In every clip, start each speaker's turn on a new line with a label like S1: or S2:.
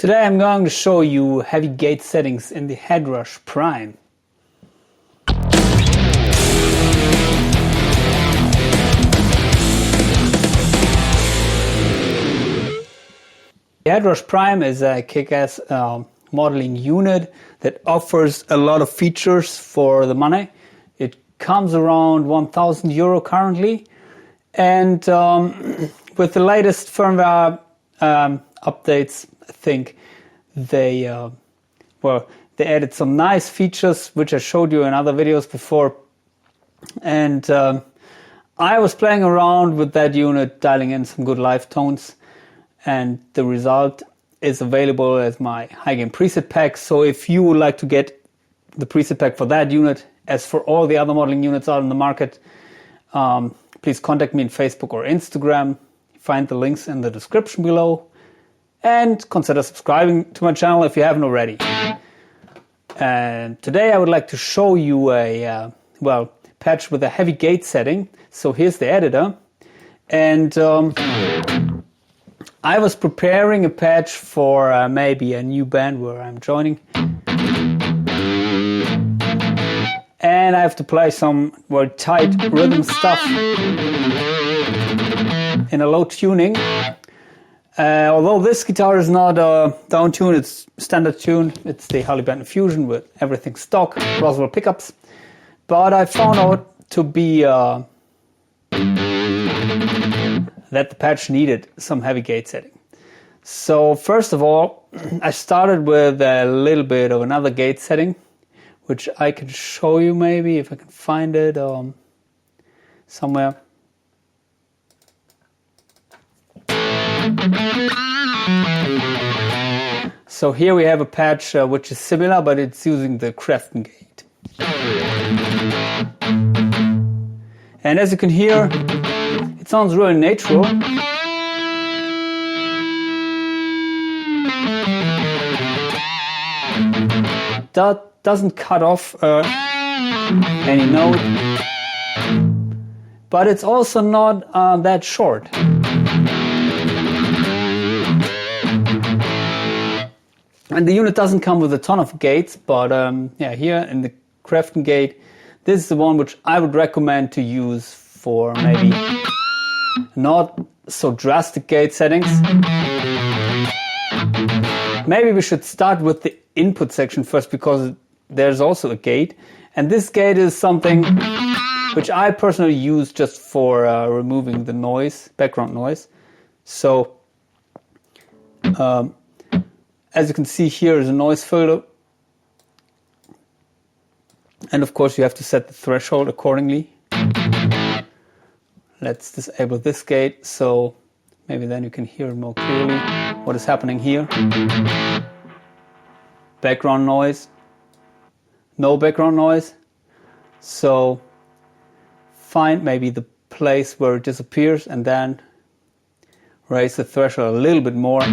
S1: Today I'm going to show you heavy gate settings in the Headrush Prime. The Headrush Prime is a kick-ass modeling unit that offers a lot of features for the money. It comes around €1,000 currently, and with the latest firmware updates, I think they added some nice features which I showed you in other videos before, and I was playing around with that unit, dialing in some good live tones, and the result is available as my high gain preset pack. So if you would like to get the preset pack for that unit, as for all the other modeling units out in the market, please contact me on Facebook or Instagram. Find the links in the description below, and consider subscribing to my channel if you haven't already. And today I would like to show you a patch with a heavy gate setting. So here's the editor, and I was preparing a patch for maybe a new band where I'm joining, and I have to play some very tight rhythm stuff in a low tuning. Although this guitar is not down tune, it's standard tune. It's the Harley Benton Fusion with everything stock, Roswell pickups. But I found out to be that the patch needed some heavy gate setting. So first of all, I started with a little bit of another gate setting, which I can show you maybe if I can find it somewhere. So here we have a patch which is similar, but it's using the Crafton gate. And as you can hear, it sounds really natural. That doesn't cut off any note, but it's also not that short. And the unit doesn't come with a ton of gates, but yeah, here in the Crafton gate, this is the one which I would recommend to use for maybe not so drastic gate settings. Maybe we should start with the input section first, because there's also a gate, and this gate is something which I personally use just for removing the noise, background noise. So as you can see, here is a noise filter, and of course you have to set the threshold accordingly. Let's disable this gate, so maybe then you can hear more clearly what is happening here. Background noise, no background noise. So find maybe the place where it disappears and then raise the threshold a little bit more.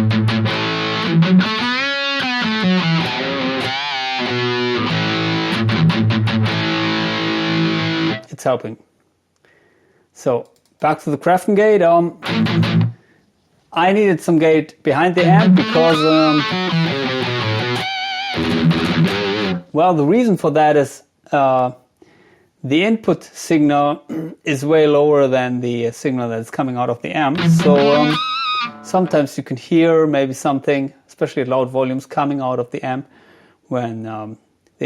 S1: It's helping. So back to the Crafton gate. I needed some gate behind the amp because well, the reason for that is the input signal is way lower than the signal that's coming out of the amp. So sometimes you can hear maybe something, especially at loud volumes, coming out of the amp when the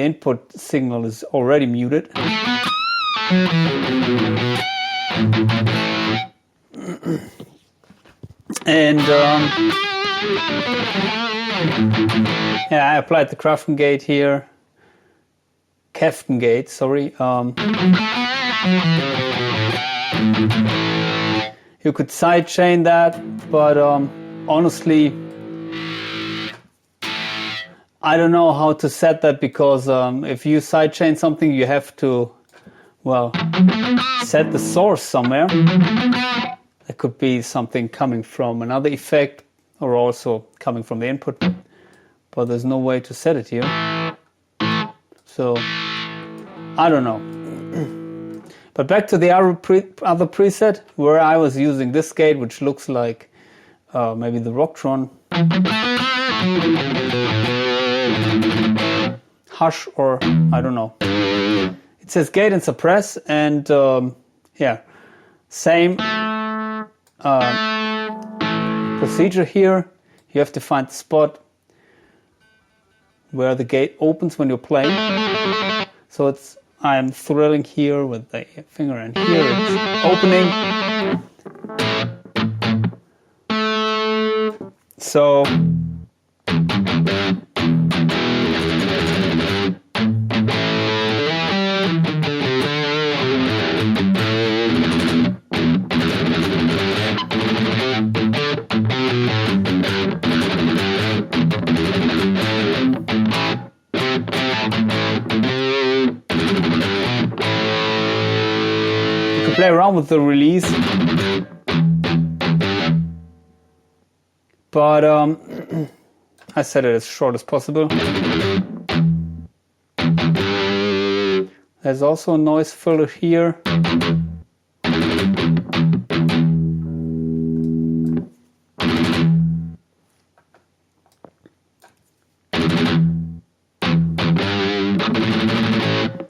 S1: input signal is already muted. And yeah, I applied the Crafton gate here. Crafton gate, sorry. You could sidechain that, but honestly, I don't know how to set that, because if you sidechain something, you have to, well, set the source somewhere. It could be something coming from another effect or also coming from the input, but there's no way to set it here. So I don't know. But back to the other preset, where I was using this gate, which looks like maybe the Rocktron. Hush, or I don't know. It says gate and suppress, and yeah, same procedure here. You have to find the spot where the gate opens when you're playing. So I'm thrilling here with the finger, and here it's opening. So play around with the release, but I set it as short as possible. There's also a noise filter here.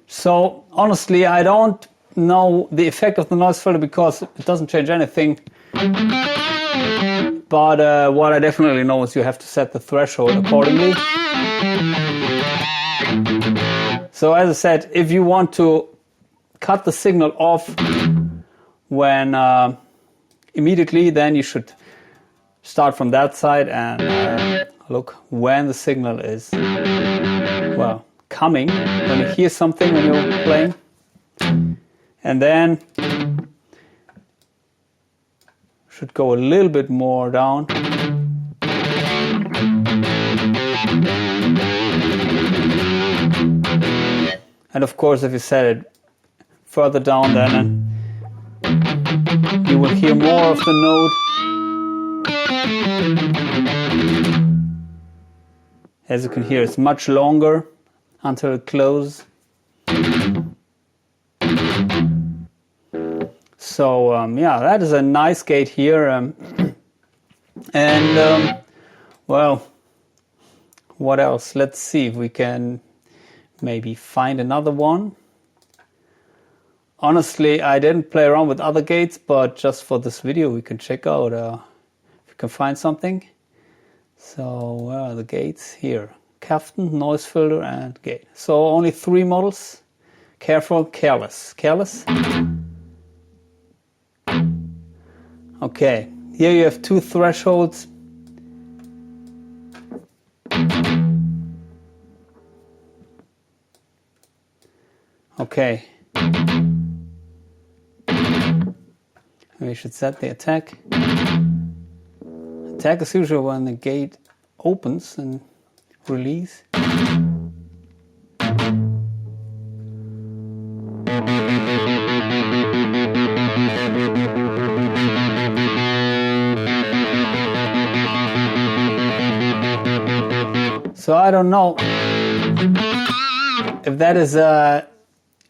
S1: So honestly, I don't know the effect of the noise filter because it doesn't change anything. But what I definitely know is you have to set the threshold accordingly. So as I said, if you want to cut the signal off when immediately, then you should start from that side and look when the signal is, well, coming, when you hear something when you're playing. And then should go a little bit more down. And of course, if you set it further down, then you will hear more of the note. As you can hear, it's much longer until it closes. So yeah, that is a nice gate here, and well, what else? Let's see if we can maybe find another one. Honestly, I didn't play around with other gates, but just for this video we can check out if we can find something. So where are the gates? Here, Kaftan, noise filter, and gate. So only 3 models. Careful, careless. Careless. Okay, here you have 2 thresholds. Okay. We should set the attack. Attack is usually when the gate opens, and release. So I don't know if that is a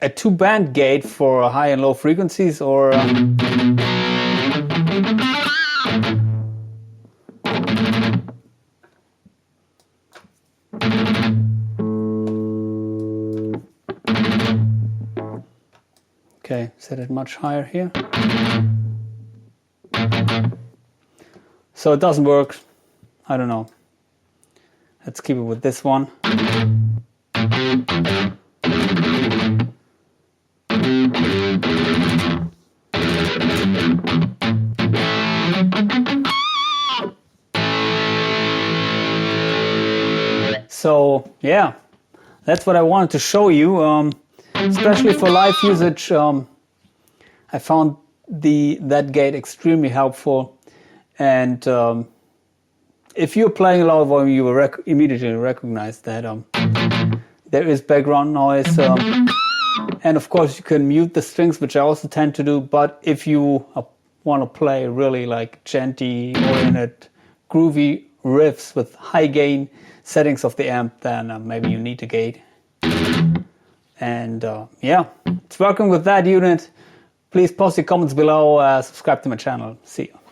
S1: 2-band gate for high and low frequencies, or okay, set it much higher here. So it doesn't work. I don't know. Let's keep it with this one. So yeah, that's what I wanted to show you, especially for live usage. I found that gate extremely helpful, and if you're playing a lot of volume, you will immediately recognize that there is background noise, and of course you can mute the strings, which I also tend to do. But if you want to play really like genty oriented, groovy riffs with high gain settings of the amp, then maybe you need a gate. And yeah, it's working with that unit. Please post your comments below, subscribe to my channel. See you.